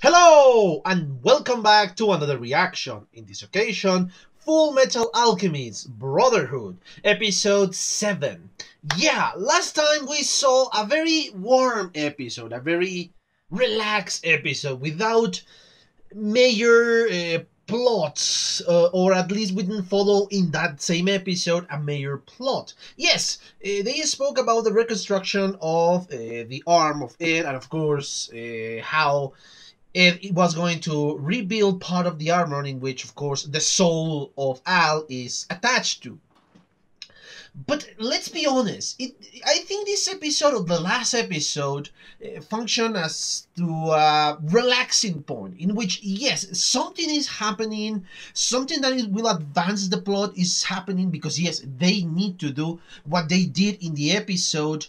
Hello and welcome back to another reaction. In this occasion, Full Metal Alchemist Brotherhood, episode 7. Yeah, last time we saw a very warm episode, a very relaxed episode without major plots, or at least we didn't follow in that same episode a major plot. Yes, they spoke about the reconstruction of the arm of Ed, and of course, how it was going to rebuild part of the armor in which, of course, the soul of Al is attached to. But let's be honest, I think this episode, or the last episode, functioned as to a relaxing point in which, yes, something is happening, something that will advance the plot is happening because, yes, they need to do what they did in the episode,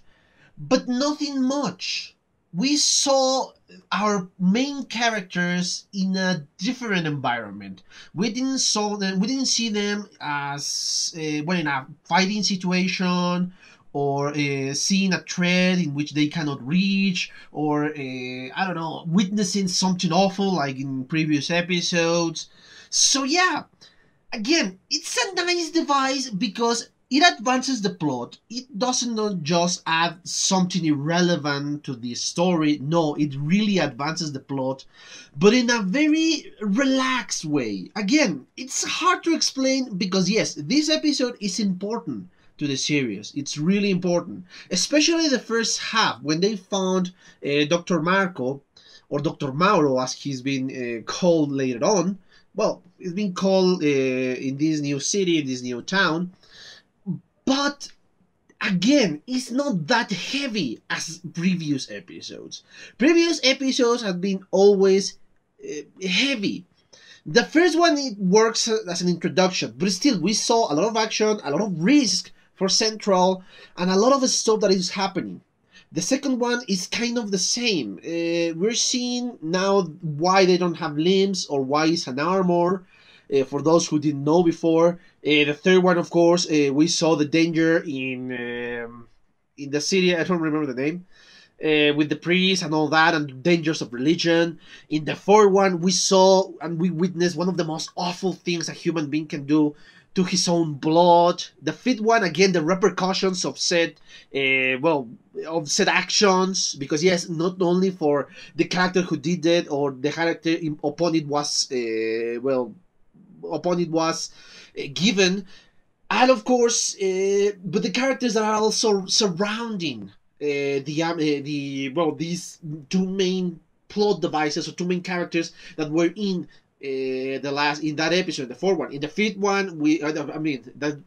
but nothing much. We saw our main characters in a different environment. We didn't saw them. We didn't see them as well in a fighting situation, or seeing a threat in which they cannot reach, or I don't know, witnessing something awful like in previous episodes. So yeah, again, it's a nice device because it advances the plot. It doesn't not just add something irrelevant to the story. No, it really advances the plot, but in a very relaxed way. Again, it's hard to explain because yes, this episode is important to the series. It's really important, especially the first half when they found Dr. Marco, or Dr. Mauro as he's been called later on. Well, it's been called in this new city, in this new town. But again, it's not that heavy as previous episodes. Previous episodes have been always heavy. The first one, it works as an introduction, but still, we saw a lot of action, a lot of risk for Central, and a lot of stuff that is happening. The second one is kind of the same. We're seeing now why they don't have limbs or why it's an armor. For those who didn't know before, the third one, of course, we saw the danger in the city. I don't remember the name. With the priests and all that, and the dangers of religion. In the fourth one, we saw and we witnessed one of the most awful things a human being can do to his own blood. The fifth one, again, the repercussions of said, of said actions. Because yes, not only for the character who did it or the character upon it was, upon it was given, and of course, but the characters that are also surrounding these two main plot devices, or two main characters that were in in that episode, the fourth one. In the fifth one,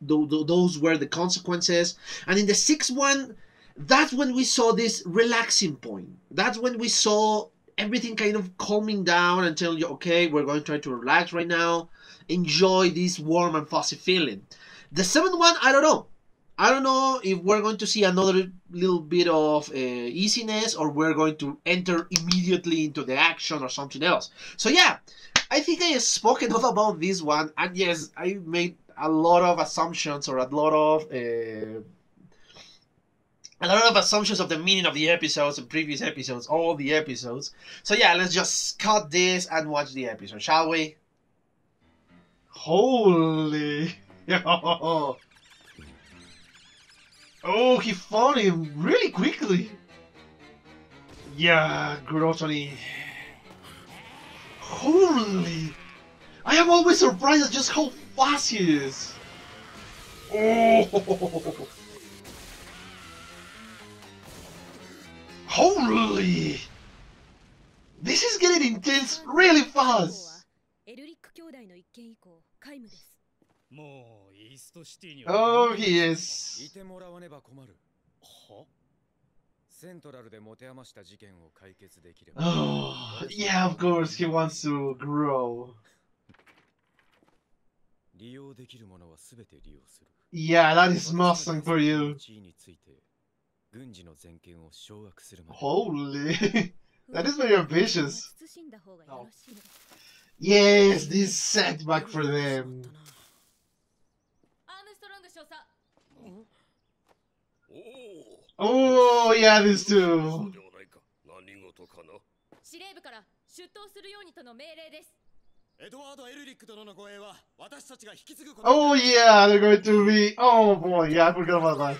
those were the consequences, and in the sixth one, that's when we saw this relaxing point. That's when we saw everything kind of calming down and telling you, okay, we're going to try to relax right now, enjoy this warm and fuzzy feeling. The seventh one, I don't know. I don't know if we're going to see another little bit of easiness, or we're going to enter immediately into the action or something else. So yeah, I think I have spoken enough about this one, and yes, I made a lot of assumptions, or a lot of assumptions of the meaning of the episodes and previous episodes, all the episodes. So yeah, let's just cut this and watch the episode, shall we? Holy... Oh, he found him really quickly. Yeah, Grotony. Holy... I am always surprised at just how fast he is. Oh... Holy... This is getting intense really fast. Oh, he is. Oh, yeah, of course, he wants to grow. Yeah, that is Mustang for you. Holy, that is very ambitious. Oh. Yes, this setback for them. Oh, yeah, this too. Oh yeah, they're going to be. Oh boy, yeah, I forgot about that.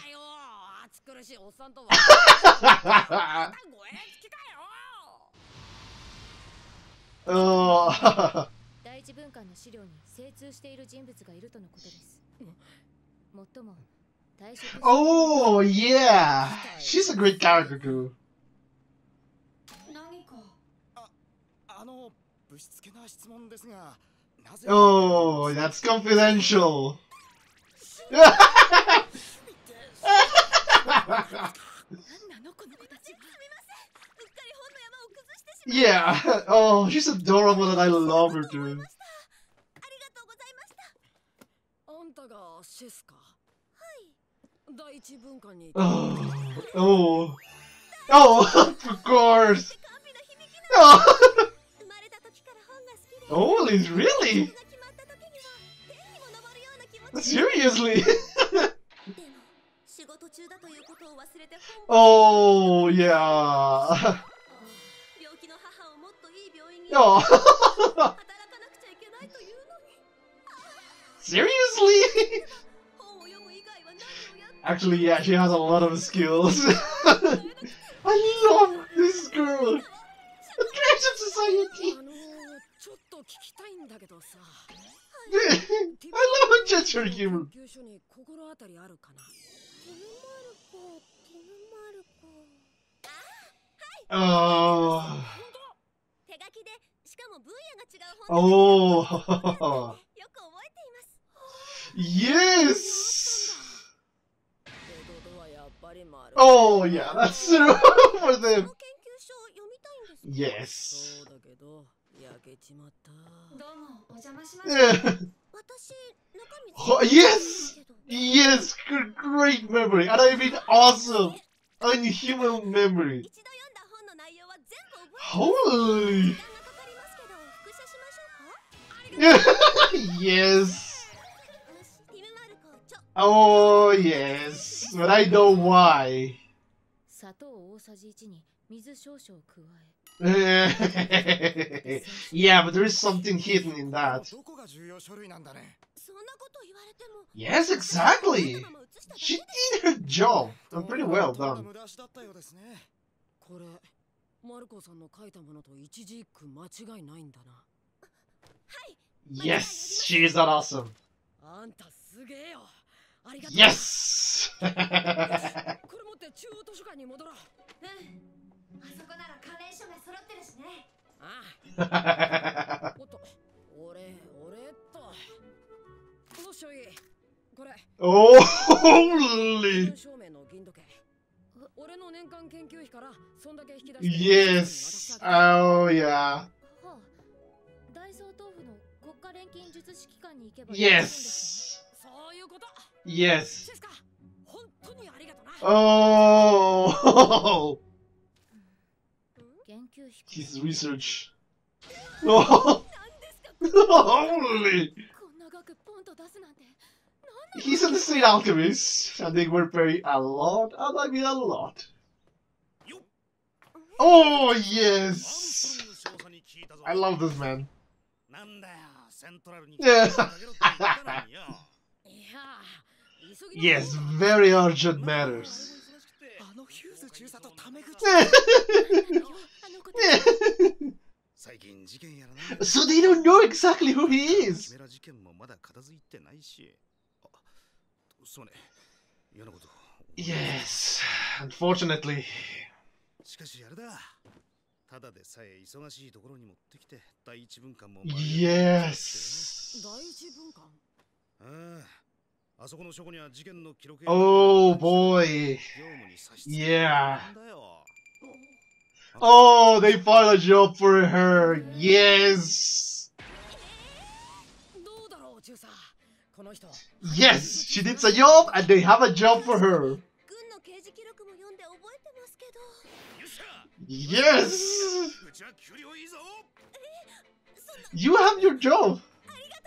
Oh. Oh yeah, she's a great character too. Oh, that's confidential. Yeah. Oh, she's adorable and I love her too. Oh. Oh. Oh, of course. Oh. Oh, really? Seriously? Oh, yeah. Oh. Seriously? Actually, yeah, she has a lot of skills. I love this girl. Attraction Society. I love her gesture humor. Oh. Oh. Yes. Oh yeah, that's true for them. Yes. Yeah. Oh, yes. Yes. Great memory, and I mean awesome, unhuman memory. Holy. Yes. Oh yes, but I know why. Yeah, but there is something hidden in that. Yes, exactly. She did her job, and pretty well done. Yes, she is that awesome. Yes! Oh, holy! Yes! Oh, yeah. Yes! Yes! Oh! His research. Oh! Holy! He's an insane alchemist, and they were paying a lot, and I mean a lot. Oh, yes! I love this man. Yeah. Yes, very urgent matters. So they don't know exactly who he is. Yes, unfortunately. Yes. Oh boy. Yeah. Oh, they found a job for her. Yes. Yes, she did a job and they have a job for her. Yes. You have your job.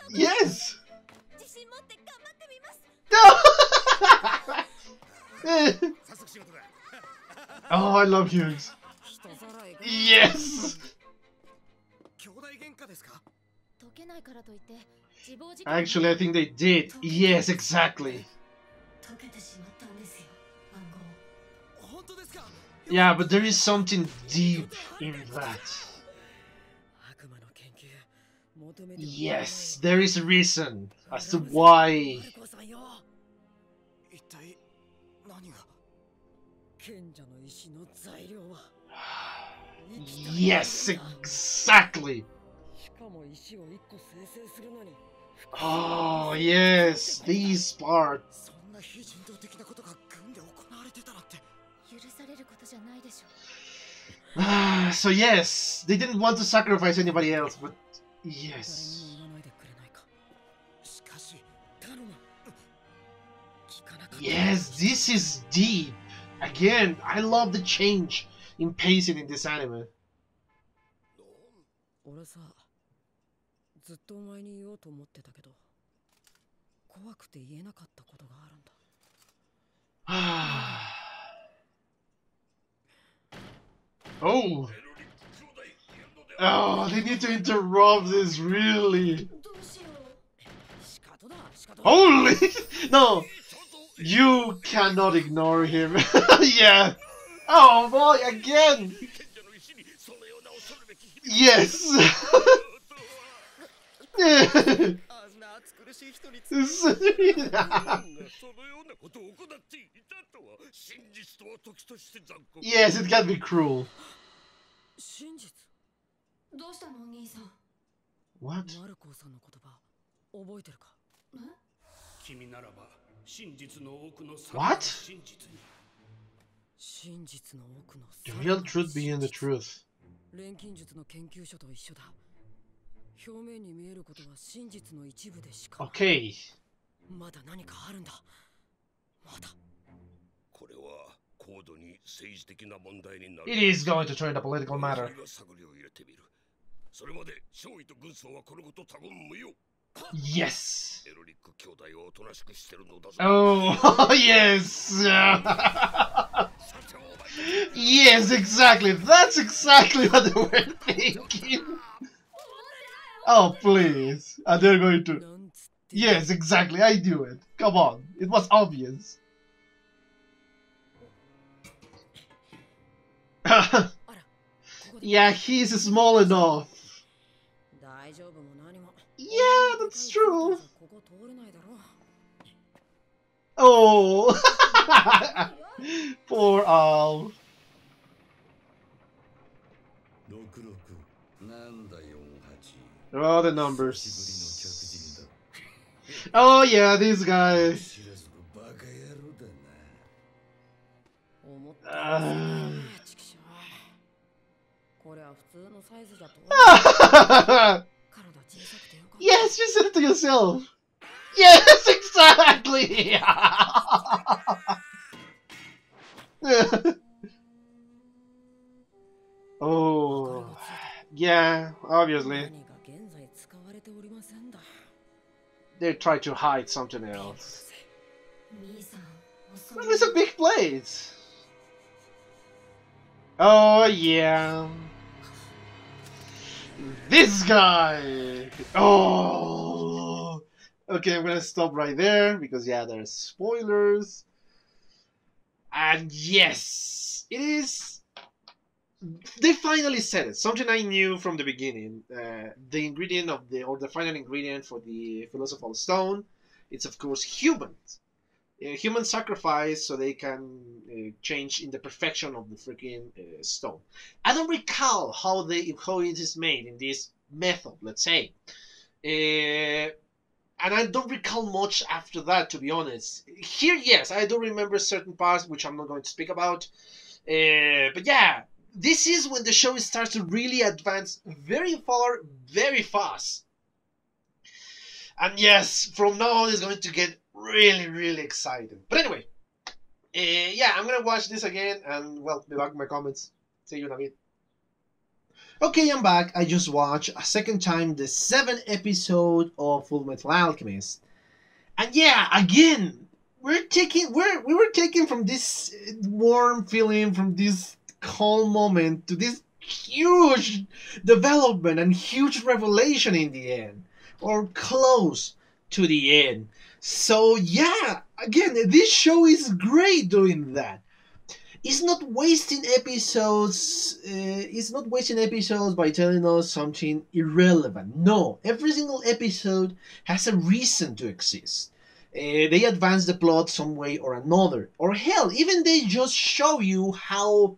Yes. Oh, I love Hughes. Yes. Actually, I think they did. Yes, exactly. Yeah, but there is something deep in that. Yes, there is a reason as to why. Yes, exactly. Oh, yes, these parts. So yes, they didn't want to sacrifice anybody else, but yes. Yes, this is deep. Again, I love the change in pacing in this anime. Oh! Oh, they need to interrupt this, really. Holy! No! You cannot ignore him. Yeah! Oh boy, again! Yes! Yes, it can be cruel. What? What? The real truth being the truth. Okay. It is going to turn a political matter. Yes. Oh, yes. Yes, exactly. That's exactly what they were thinking. Oh, please. And they're going to... Yes, exactly. I knew it. Come on. It was obvious. Yeah, he's small enough. Yeah, that's true. Oh. Poor Al. Oh, the numbers. Oh yeah, this guy. Yes, you said it to yourself. Yes, exactly. Oh, yeah, obviously. They try to hide something else. Well, it's a big place. Oh, yeah. This guy! Oh! Okay, I'm gonna stop right there because, yeah, there's spoilers. And yes, it is. They finally said it. Something I knew from the beginning. The ingredient of the final ingredient for the philosophical stone, it's of course humans. Human sacrifice so they can change in the perfection of the freaking stone. I don't recall how it is made in this method, let's say, and I don't recall much after that, to be honest. Here, yes, I do remember certain parts which I'm not going to speak about, but yeah, this is when the show starts to really advance very far, very fast. And yes, from now on it's going to get really, really exciting. But anyway, yeah, I'm gonna watch this again and, well, be back with my comments. See you in a bit. Okay, I'm back. I just watched a second time the 7th episode of Full Metal Alchemist. And yeah, again, we were taken from this warm feeling, from this calm moment to this huge development and huge revelation in the end, or close to the end. So yeah, again, this show is great doing that. It's not wasting episodes. It's not wasting episodes by telling us something irrelevant. No, every single episode has a reason to exist. They advance the plot some way or another, or hell, even they just show you how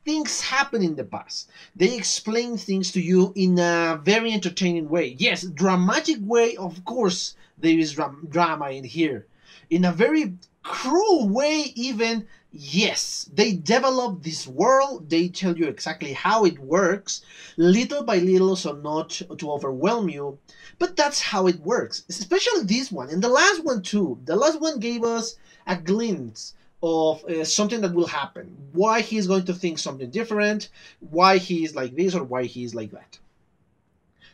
things happen in the past. They explain things to you in a very entertaining way. Yes, dramatic way, of course, there is drama in here. In a very cruel way, even, yes. They develop this world, they tell you exactly how it works, little by little, so not to overwhelm you. But that's how it works, especially this one. And the last one, too. The last one gave us a glimpse of something that will happen, why he's going to think something different, why he's like this or why he's like that.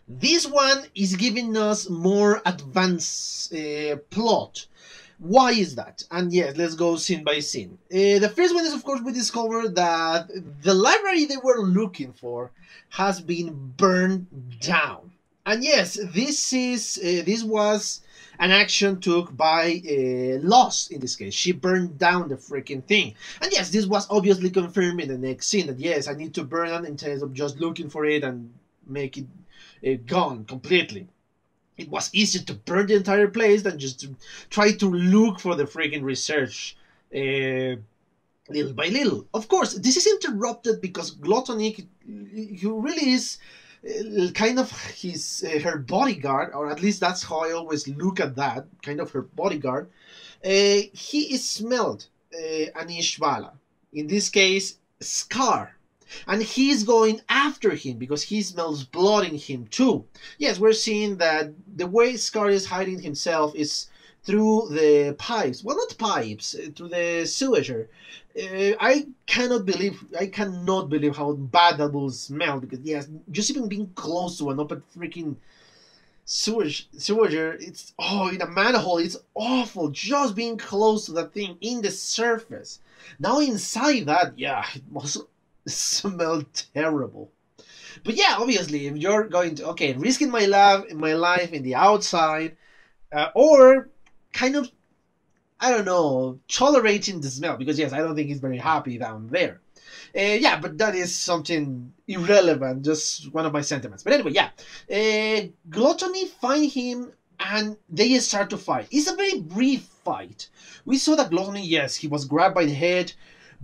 This one is giving us more advanced plot. Why is that? And yes, let's go scene by scene. The first one is, of course, we discover that the library they were looking for has been burned down. And yes, this was an action took by Lost in this case. She burned down the freaking thing. And yes, this was obviously confirmed in the next scene that yes, I need to burn it instead of just looking for it and make it gone completely. It was easier to burn the entire place than just to try to look for the freaking research little by little. Of course, this is interrupted because Gluttony, who really is kind of her bodyguard, or at least that's how I always look at that, kind of her bodyguard. He is smelled an Ishvala. In this case, Scar. And he's going after him because he smells blood in him too. Yes, we're seeing that the way Scar is hiding himself is through the pipes. Well, not pipes, through the sewage. I cannot believe how bad that will smell because yes, just even being close to an open freaking sewage, it's in a manhole, it's awful. Just being close to that thing in the surface. Now inside that, yeah, it must smell terrible. But yeah, obviously, if you're going to risking my life in the outside, or kind of, I don't know, tolerating the smell because yes, I don't think he's very happy down there. Yeah, but that is something irrelevant, just one of my sentiments. But anyway, yeah, Gluttony find him and they start to fight. It's a very brief fight. We saw that Gluttony, yes, he was grabbed by the head,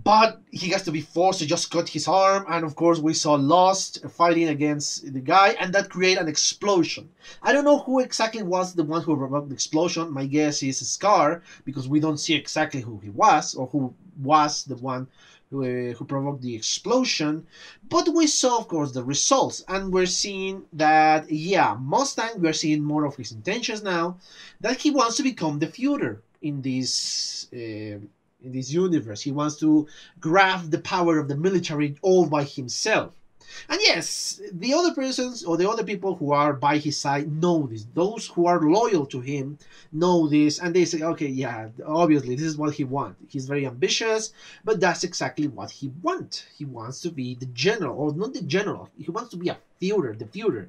but he has to be forced to just cut his arm, and of course we saw Lost fighting against the guy, and that created an explosion. I don't know who exactly was the one who provoked the explosion. My guess is Scar, because we don't see exactly who he was, or who was the one who provoked the explosion. But we saw, of course, the results, and we're seeing that, yeah, Mustang, we're seeing more of his intentions now, that he wants to become the Führer in this universe. He wants to grab the power of the military all by himself. And yes, the other persons or the other people who are by his side know this. Those who are loyal to him know this, and they say, okay, yeah, obviously this is what he wants. He's very ambitious, but that's exactly what he wants. He wants to be the general, or not the general. He wants to be a Führer, the Führer,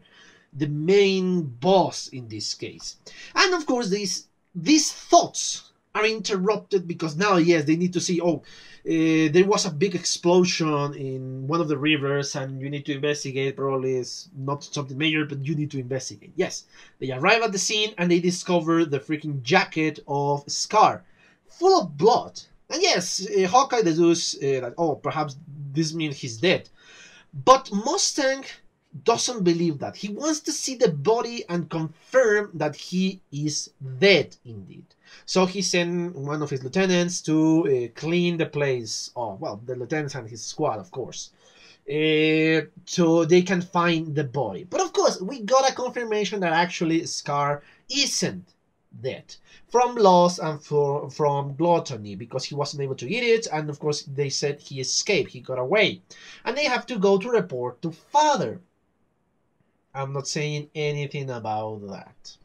the main boss in this case. And of course, these thoughts are interrupted because now, yes, they need to see, there was a big explosion in one of the rivers and you need to investigate. Probably it's not something major, but you need to investigate. Yes, they arrive at the scene and they discover the freaking jacket of Scar, full of blood. And yes, Hawkeye deduces that, perhaps this means he's dead. But Mustang doesn't believe that. He wants to see the body and confirm that he is dead indeed. So he sent one of his lieutenants to clean the place. The lieutenants and his squad, of course. So they can find the body. But of course, we got a confirmation that actually Scar isn't dead. From Lost and from Gluttony, because he wasn't able to eat it. And of course, they said he escaped. He got away. And they have to go to report to Father. I'm not saying anything about that.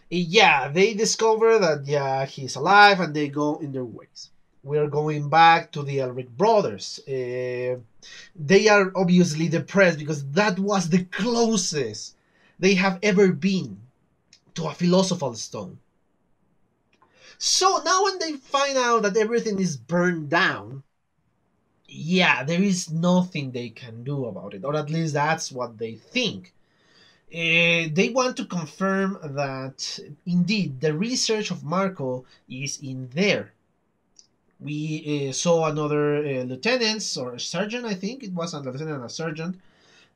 Yeah, they discover that, yeah, he's alive and they go in their ways. we're going back to the Elric brothers. They are obviously depressed because that was the closest they have ever been to a philosopher's stone. So now when they find out that everything is burned down, yeah, there is nothing they can do about it, or at least that's what they think. They want to confirm that indeed the research of Marco is in there. We saw another lieutenant or a sergeant, I think it was a lieutenant and a sergeant,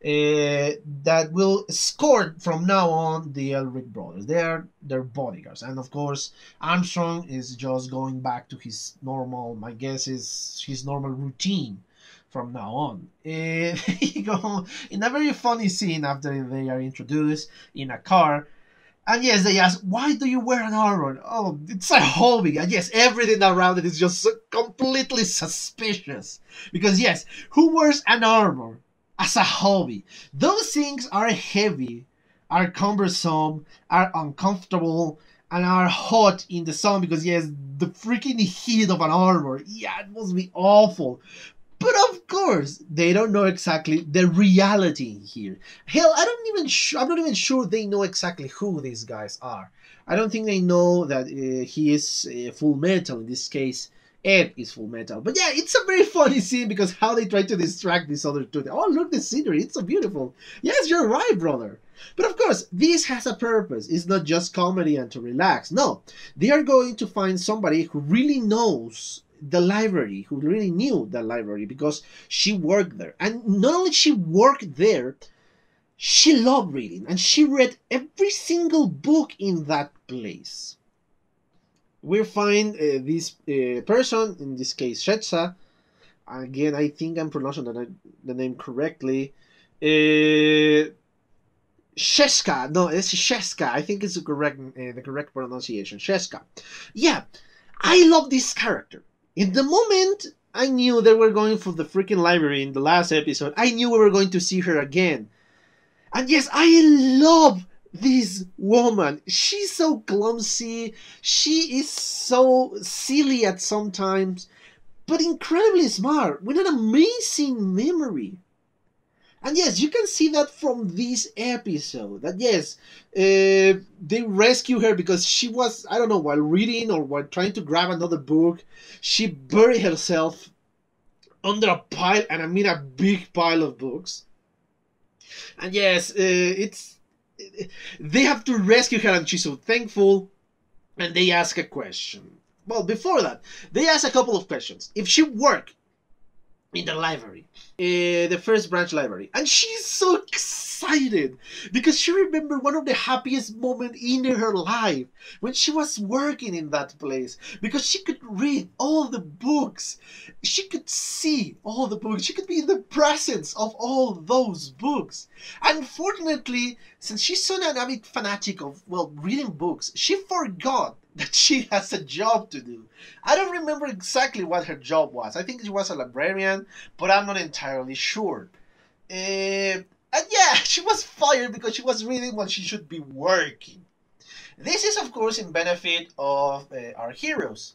that will escort from now on the Elric brothers. They are their bodyguards, and of course Armstrong is just going back to his normal, my guess is his normal routine from now on. You go in a very funny scene after they are introduced in a car. And yes, they ask, why do you wear an armor? Oh, it's a hobby. And yes, everything around it is just completely suspicious. Because yes, who wears an armor as a hobby? Those things are heavy, are cumbersome, are uncomfortable, and are hot in the sun because yes, the freaking heat of an armor, yeah, it must be awful. But of course, they don't know exactly the reality here. Hell, I'm not even sure they know exactly who these guys are. I don't think they know that he is Full Metal. In this case, Ed is Full Metal. But yeah, it's a very funny scene because how they try to distract these other two. Oh, look, the scenery, it's so beautiful. Yes, you're right, brother. But of course, this has a purpose. It's not just comedy and to relax. No, they are going to find somebody who really knows the library, who really knew the library because she worked there. And not only she worked there, she loved reading and she read every single book in that place. We find this person, in this case Sheska. Again, I think I'm pronouncing the name correctly. Sheska, no, it's Sheska. I think it's the correct pronunciation. Sheska. Yeah, I love this character. In the moment I knew they were going for the freaking library in the last episode, I knew we were going to see her again. And yes, I love this woman. She's so clumsy. She is so silly at sometimes, but incredibly smart with an amazing memory. And yes, you can see that from this episode. That yes, they rescue her because she was, I don't know, while reading or while trying to grab another book, she buried herself under a pile, and I mean a big pile of books. And yes, they have to rescue her, and she's so thankful. And they ask a question. Well, before that, they ask a couple of questions. If she worked in the library, the first branch library, and she's so excited because she remembered one of the happiest moments in her life when she was working in that place, because she could read all the books, she could see all the books, she could be in the presence of all those books. Unfortunately, since she's so an avid fanatic of, well, reading books, she forgot that she has a job to do. I don't remember exactly what her job was. I think she was a librarian, but I'm not entirely sure. And yeah, she was fired because she was reading when she should be working. This is, of course, in benefit of our heroes,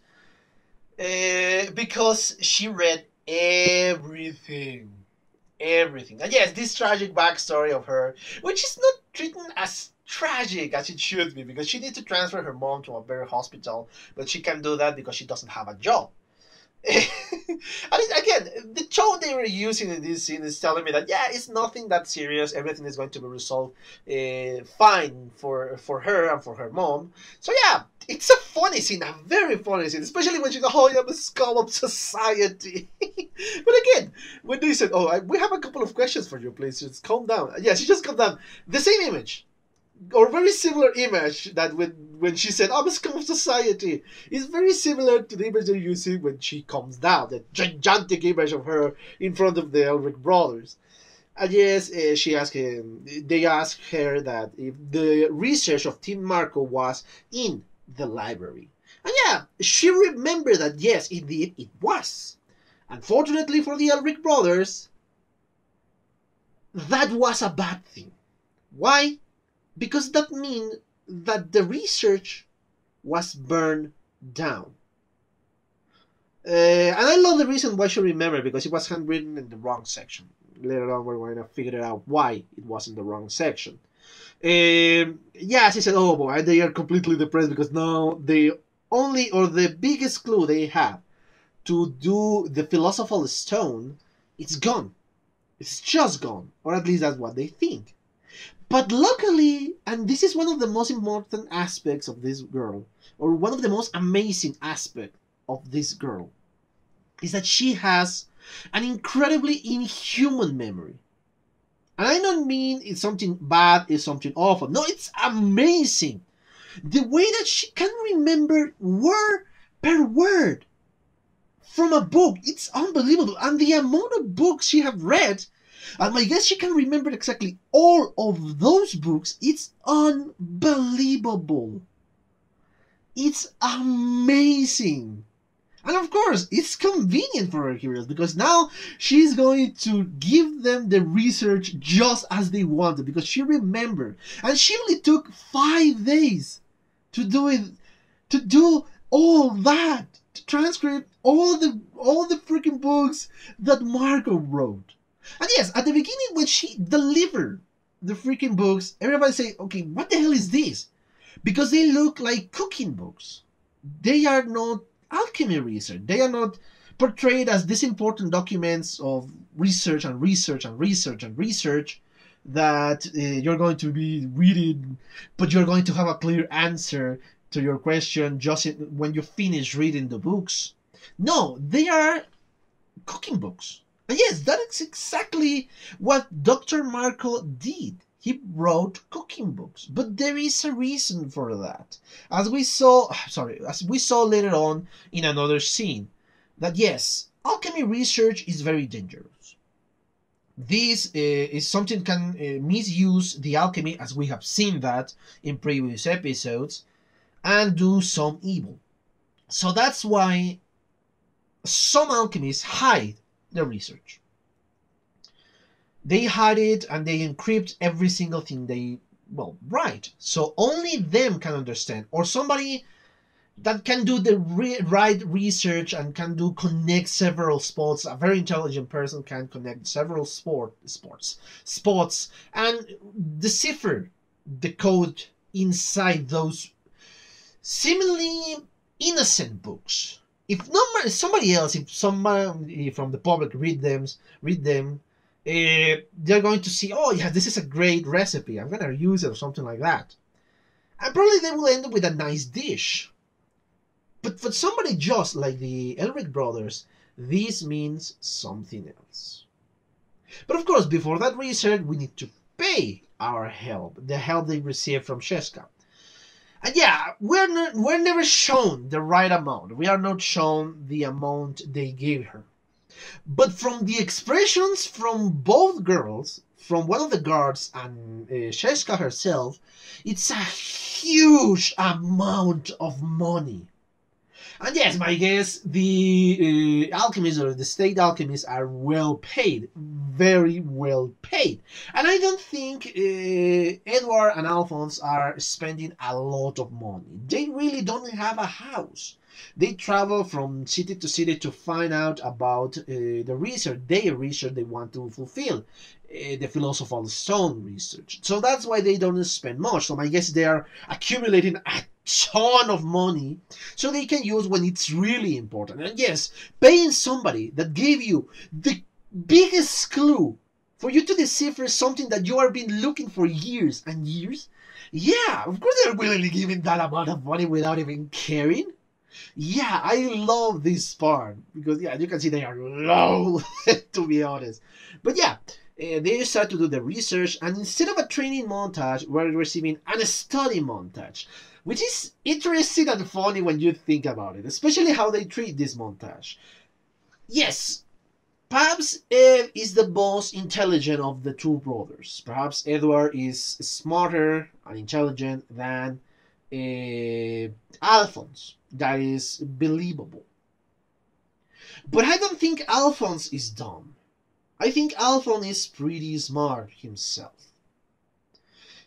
because she read everything. Everything. And yes, this tragic backstory of her, which is not treated as tragic as it should be, because she needs to transfer her mom to a better hospital, but she can't do that because she doesn't have a job. And again, the tone they were using in this scene is telling me that yeah, it's nothing that serious. Everything is going to be resolved fine for her and for her mom. So yeah, it's a funny scene, a very funny scene, especially when she's oh, I'm a scum of society. But again, when they said, oh, we have a couple of questions for you, please just calm down. Yeah, she just calmed down. The same image, or very similar image that when she said, I'm a scum of society, is very similar to the image they're using when she comes down, the gigantic image of her in front of the Elric brothers. And yes, they asked her that if the research of Team Marco was in the library. And yeah, she remembered that yes, indeed, it was. Unfortunately for the Elric brothers, that was a bad thing. Why? Because that means that the research was burned down. And I love the reason why she remembered, because it was handwritten in the wrong section. Later on, we're going to figure out why it was in the wrong section. Yeah, she said, oh boy, they are completely depressed because now the only or the biggest clue they have to do the philosophical stone, it's gone. It's just gone. Or at least that's what they think. But luckily, and this is one of the most important aspects of this girl, or one of the most amazing aspects of this girl, is that she has an incredibly inhuman memory. And I don't mean it's something bad, it's something awful. No, it's amazing. The way that she can remember word per word from a book, it's unbelievable. And the amount of books she have read, and I guess she can remember exactly all of those books, it's unbelievable. It's amazing. And of course, it's convenient for her heroes, because now she's going to give them the research just as they wanted, because she remembered. And she only took 5 days to do it, to do all that, to transcribe all the freaking books that Marco wrote. And yes, at the beginning when she delivered the freaking books, everybody say, okay, what the hell is this? Because they look like cooking books. They are not alchemy research. They are not portrayed as these important documents of research and research and research and research that you're going to be reading, but you're going to have a clear answer to your question just when you finish reading the books. No, they are cooking books. And yes, that is exactly what Dr. Marco did. He wrote cooking books, but there is a reason for that. As we saw later on in another scene, that yes, alchemy research is very dangerous. This is something can misuse the alchemy, as we have seen that in previous episodes, and do some evil. So that's why some alchemists hide their research. They hide it and they encrypt every single thing they, write. So only them can understand. Or somebody that can do the right research and can connect several spots. A very intelligent person can connect several spots and decipher the code inside those seemingly innocent books. If somebody from the public read them, they're going to see, oh yeah, this is a great recipe, I'm gonna use it or something like that. And probably they will end up with a nice dish. But for somebody just like the Elric brothers, this means something else. But of course, before that research, we need to pay our help, the help they receive from Sheska. And yeah, we're never shown the right amount. We are not shown the amount they gave her. But from the expressions from both girls, from one of the guards and Sheska herself, it's a huge amount of money. And yes, my guess, the alchemists or the state alchemists are well paid, very well paid. And I don't think Edward and Alphonse are spending a lot of money. They really don't have a house. They travel from city to city to find out about their research they want to fulfill, the philosophical stone research. So that's why they don't spend much. So I guess they are accumulating a ton of money so they can use when it's really important. And yes, paying somebody that gave you the biggest clue for you to decipher something that you have been looking for years and years, yeah, of course they're willingly giving that amount of money without even caring. Yeah, I love this part because yeah, you can see they are low to be honest. But yeah, they start to do the research, and instead of a training montage, we're receiving a study montage, which is interesting and funny when you think about it, especially how they treat this montage. Yes, perhaps Ed is the most intelligent of the two brothers. Perhaps Edward is smarter and intelligent than Alphonse. That is believable. But I don't think Alphonse is dumb. I think Alphonse is pretty smart himself.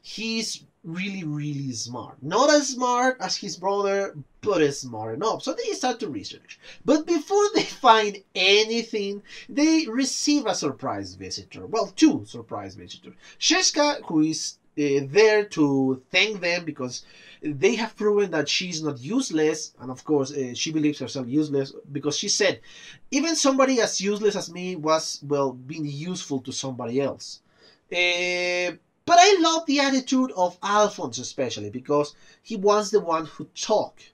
he's really, really smart. Not as smart as his brother, but is smart enough. So they start to research. But before they find anything, they receive a surprise visitor. Well, two surprise visitors. Sheska, who is there to thank them because they have proven that she's not useless, and of course she believes herself useless because she said, even somebody as useless as me was, well, being useful to somebody else. But I love the attitude of Alphonse especially because he was the one who talked.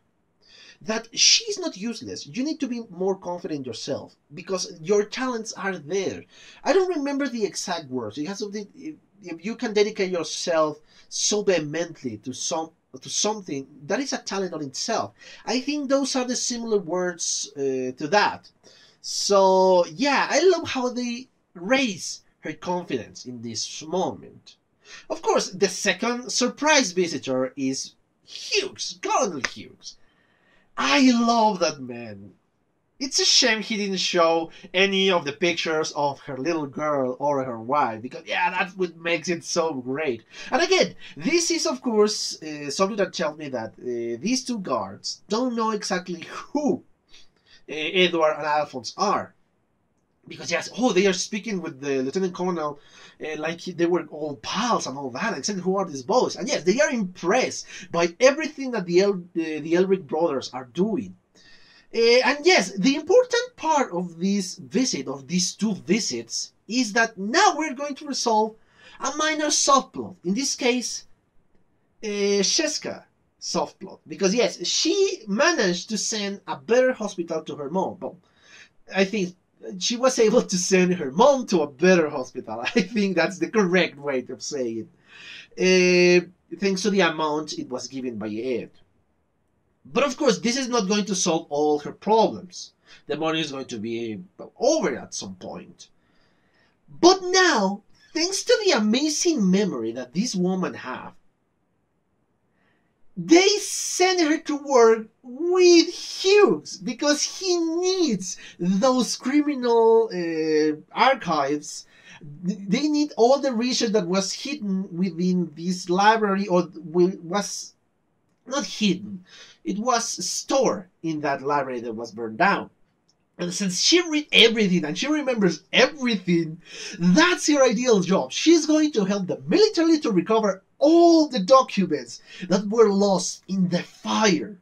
That she's not useless. You need to be more confident in yourself because your talents are there. I don't remember the exact words. It has something. If you can dedicate yourself so vehemently to something, that is a talent on itself. I think those are the similar words to that. So yeah, I love how they raise her confidence in this moment. Of course, the second surprise visitor is Hughes, Colonel Hughes. I love that man. It's a shame he didn't show any of the pictures of her little girl or her wife, because yeah, that's what makes it so great. And again, this is of course something that tells me that these two guards don't know exactly who Edward and Alphonse are. Because yes, oh, they are speaking with the lieutenant colonel like they were all pals and all that, and saying who are these boys. And yes, they are impressed by everything that the Elric brothers are doing. And yes, the important part of this visit, of these two visits, is that now we're going to resolve a minor subplot. In this case, Sheska subplot. Because yes, she managed to send a better hospital to her mom. But I think she was able to send her mom to a better hospital. I think that's the correct way to say it. Thanks to the amount it was given by Ed. But of course, this is not going to solve all her problems. The money is going to be over at some point. But now, thanks to the amazing memory that this woman has, they send her to work with Hughes because he needs those criminal archives. They need all the research that was hidden within this library, or was not hidden. It was stored in that library that was burned down. And since she read everything and she remembers everything, that's her ideal job. She's going to help the military to recover all the documents that were lost in the fire.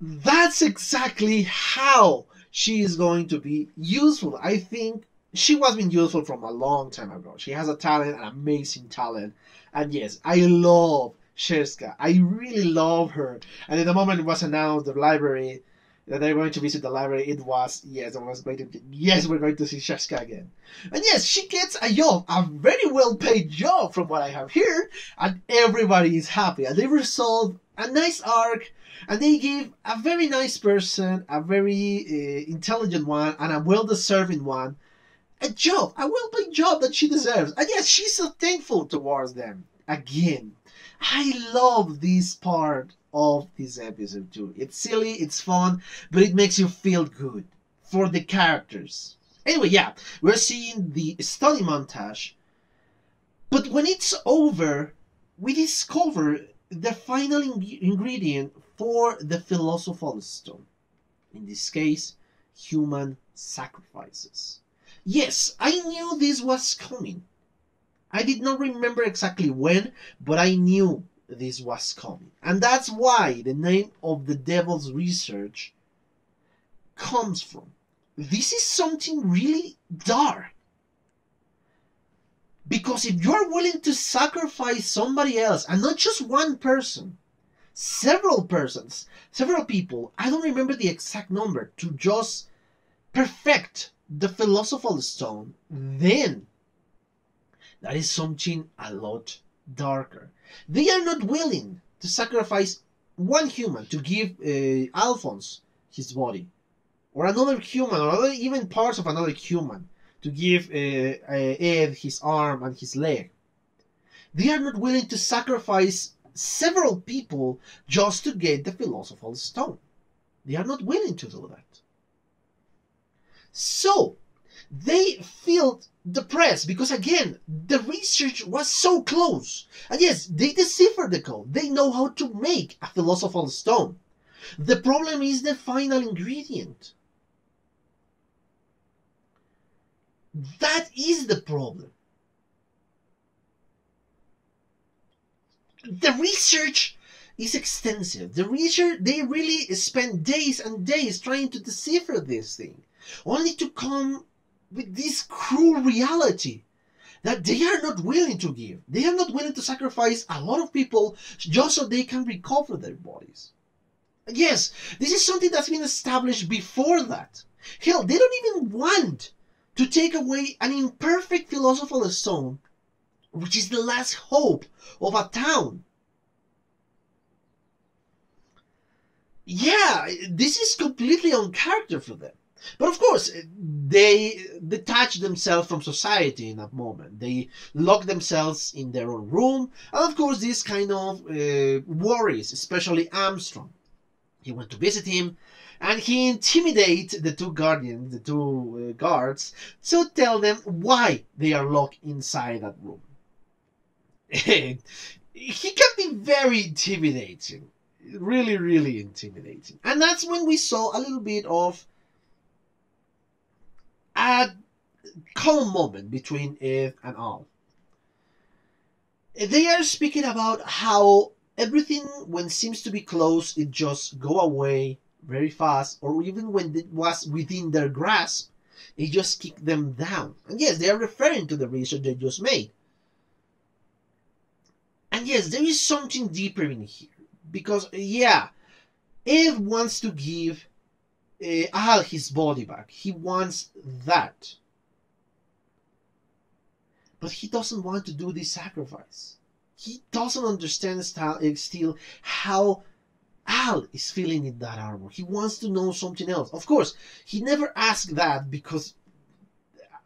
That's exactly how she is going to be useful. I think she was being useful from a long time ago. She has a talent, an amazing talent. And yes, I love Sheska. I really love her. And in the moment it was announced the library, that they're going to visit the library, it was, yes, I was going to, yes, we're going to see Sheska again. And yes, she gets a job, a very well-paid job from what I have here, and everybody is happy. And they resolve a nice arc, and they give a very nice person, a very intelligent one, and a well-deserving one, a job, a well-paid job that she deserves. And yes, she's so thankful towards them. Again, I love this part of this episode too. It's silly, it's fun, but it makes you feel good for the characters. Anyway, yeah, we're seeing the study montage, but when it's over, we discover the final ingredient for the Philosopher's Stone. In this case, human sacrifices. Yes, I knew this was coming. I did not remember exactly when, but I knew this was coming. And that's why the name of the Devil's Research comes from. This is something really dark. Because if you're willing to sacrifice somebody else, and not just one person, several persons, several people, I don't remember the exact number, to just perfect the Philosopher's Stone, then that is something a lot darker. They are not willing to sacrifice one human to give Alphonse his body, or another human, or other, even parts of another human, to give Ed his arm and his leg. They are not willing to sacrifice several people just to get the Philosopher's Stone. They are not willing to do that. So, They feel depressed because, again, the research was so close. And yes, they deciphered the code. They know how to make a philosopher's stone. The problem is the final ingredient. That is the problem. The research is extensive. The research, they really spend days and days trying to decipher this thing, only to come with this cruel reality that they are not willing to give. They are not willing to sacrifice a lot of people just so they can recover their bodies. Yes, this is something that's been established before that. Hell, they don't even want to take away an imperfect philosopher's stone, which is the last hope of a town. Yeah, this is completely on character for them. But of course, they detach themselves from society in that moment. They lock themselves in their own room. And of course, this kind of worries, especially Armstrong. He went to visit him, and he intimidates the two guardians, the two guards, to tell them why they are locked inside that room. He can be very intimidating. Really, really intimidating. And that's when we saw a little bit of a common moment between Eve and Al. They are speaking about how everything, when seems to be close, it just go away very fast, or even when it was within their grasp, it just kicked them down. And yes, they are referring to the research they just made. And yes, there is something deeper in here. Because, yeah, Eve wants to give Al his body back. He wants that. But he doesn't want to do this sacrifice. He doesn't understand still how Al is feeling in that armor. He wants to know something else. Of course, he never asked that because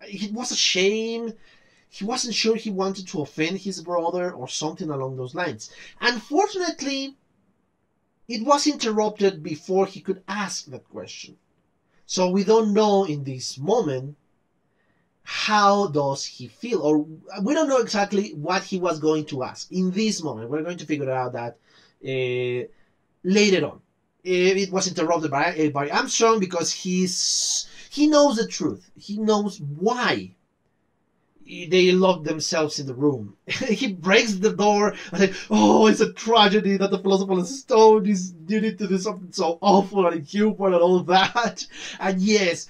it was a shame. He wasn't sure he wanted to offend his brother or something along those lines. Unfortunately, it was interrupted before he could ask that question. So we don't know in this moment how does he feel, or we don't know exactly what he was going to ask in this moment. We're going to figure out that later on. It was interrupted by Armstrong because he knows the truth. He knows why they lock themselves in the room. He breaks the door and like, oh, it's a tragedy that the philosopher's stone is needed to do something so awful and inhuman and all that. And yes,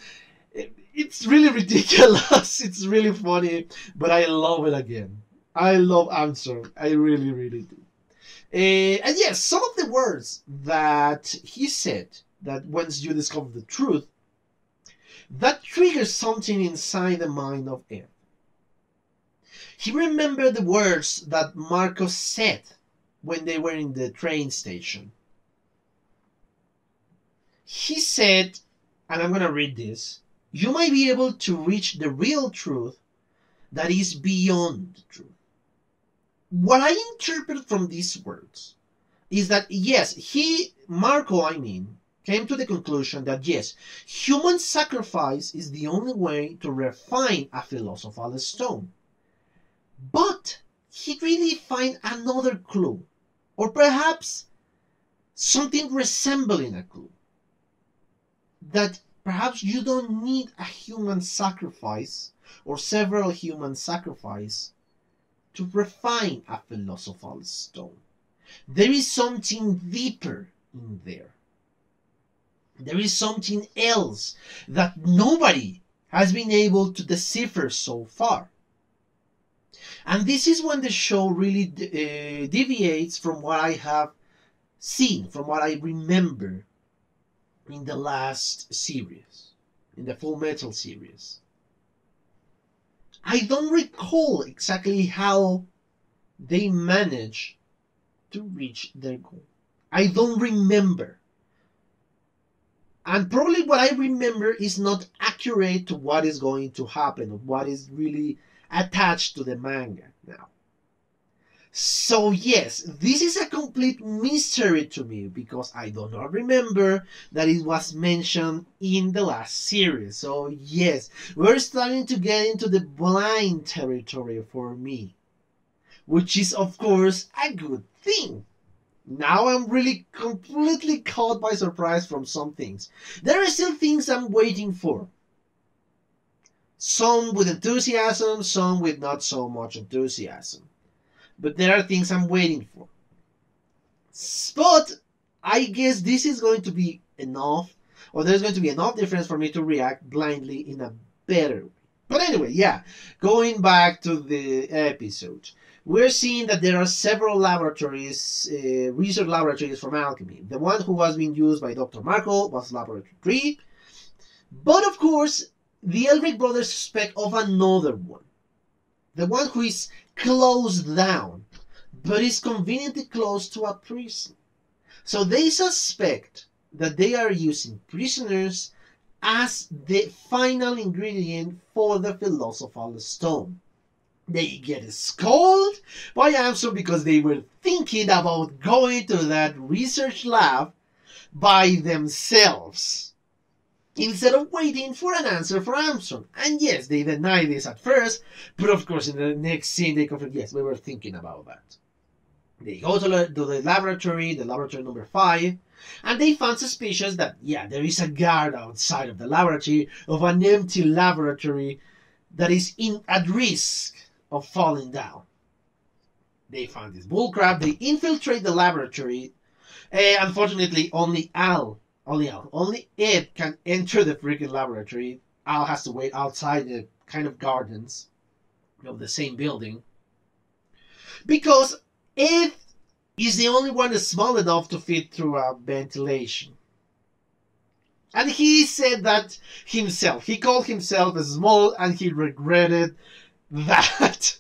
it's really ridiculous. It's really funny, but I love it again. I love Armstrong. I really, really do. And yes, some of the words that he said, that once you discover the truth, that triggers something inside the mind of Eve. He remembered the words that Marcos said when they were in the train station. He said, and I'm going to read this, you might be able to reach the real truth that is beyond the truth. What I interpret from these words is that, yes, Marco, came to the conclusion that, yes, human sacrifice is the only way to refine a philosopher's stone. But he really find another clue, or perhaps something resembling a clue, that perhaps you don't need a human sacrifice or several human sacrifices to refine a philosopher's stone. There is something deeper in there. There is something else that nobody has been able to decipher so far. And this is when the show really deviates from what I have seen, from what I remember in the last series, in the Full Metal series. I don't recall exactly how they managed to reach their goal. I don't remember. And probably what I remember is not accurate to what is going to happen, or what is really attached to the manga now. So yes, this is a complete mystery to me because I do not remember that it was mentioned in the last series. So yes, we're starting to get into the blind territory for me, which is of course a good thing. Now I'm really completely caught by surprise from some things. There are still things I'm waiting for. Some with enthusiasm, some with not so much enthusiasm. But there are things I'm waiting for. But I guess this is going to be enough, or there's going to be enough difference for me to react blindly in a better way. But anyway, yeah, going back to the episode, we're seeing that there are several laboratories, research laboratories from alchemy. The one who was being used by Dr. Markle was Laboratory 3. But of course, the Elric brothers suspect of another one. The one who is closed down, but is conveniently close to a prison. So they suspect that they are using prisoners as the final ingredient for the Philosopher's Stone. They get scolded by Armstrong because they were thinking about going to that research lab by themselves, instead of waiting for an answer from Armstrong. And yes, they deny this at first, but of course in the next scene they confirm, yes, we were thinking about that. They go to the laboratory number 5, and they found suspicious that, yeah, there is a guard outside of the laboratory, of an empty laboratory that is at risk of falling down. They found this bullcrap, they infiltrate the laboratory. Unfortunately, only Ed can enter the freaking laboratory. Al has to wait outside the kind of gardens of the same building, because Ed is the only one that's small enough to fit through a ventilation. And he said that himself. He called himself small and he regretted that.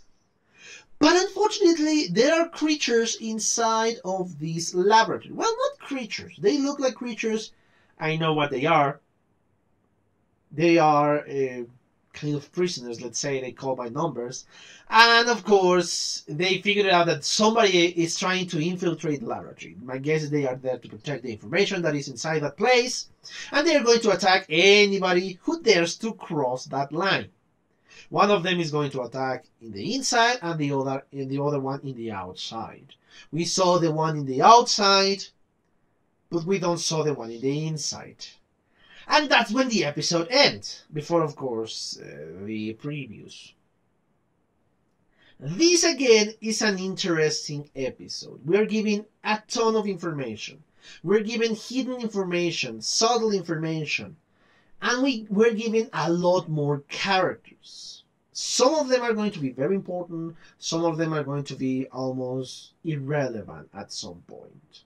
But unfortunately, there are creatures inside of this laboratory. Well, not creatures. They look like creatures. I know what they are. They are kind of prisoners, let's say. They call by numbers. And of course, they figured out that somebody is trying to infiltrate the laboratory. My guess is they are there to protect the information that is inside that place. And they are going to attack anybody who dares to cross that line. One of them is going to attack in the inside and the other one in the outside. We saw the one in the outside, but we don't saw the one in the inside. And that's when the episode ends, before of course the previews. This again is an interesting episode. We're given a ton of information. We're given hidden information, subtle information, and we're given a lot more characters. Some of them are going to be very important, some of them are going to be almost irrelevant at some point.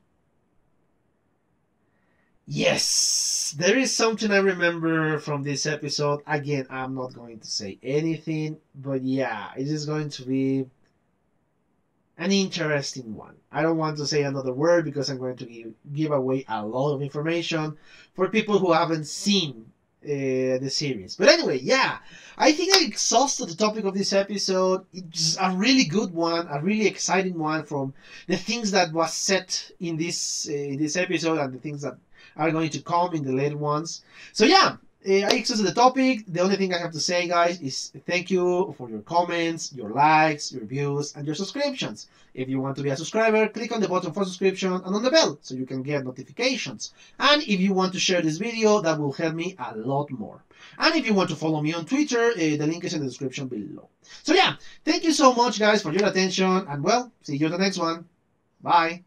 Yes, there is something I remember from this episode. Again, I'm not going to say anything, but yeah, it is going to be an interesting one. I don't want to say another word because I'm going to give away a lot of information for people who haven't seen the series. But anyway, yeah, I think I exhausted the topic of this episode. It's a really good one, a really exciting one from the things that was set in this episode and the things that are going to come in the later ones. So yeah, I exhausted the topic. The only thing I have to say, guys, is thank you for your comments, your likes, your views, and your subscriptions. If you want to be a subscriber, click on the button for subscription and on the bell so you can get notifications. And if you want to share this video, that will help me a lot more. And if you want to follow me on Twitter, the link is in the description below. So yeah, thank you so much, guys, for your attention. And well, see you in the next one. Bye.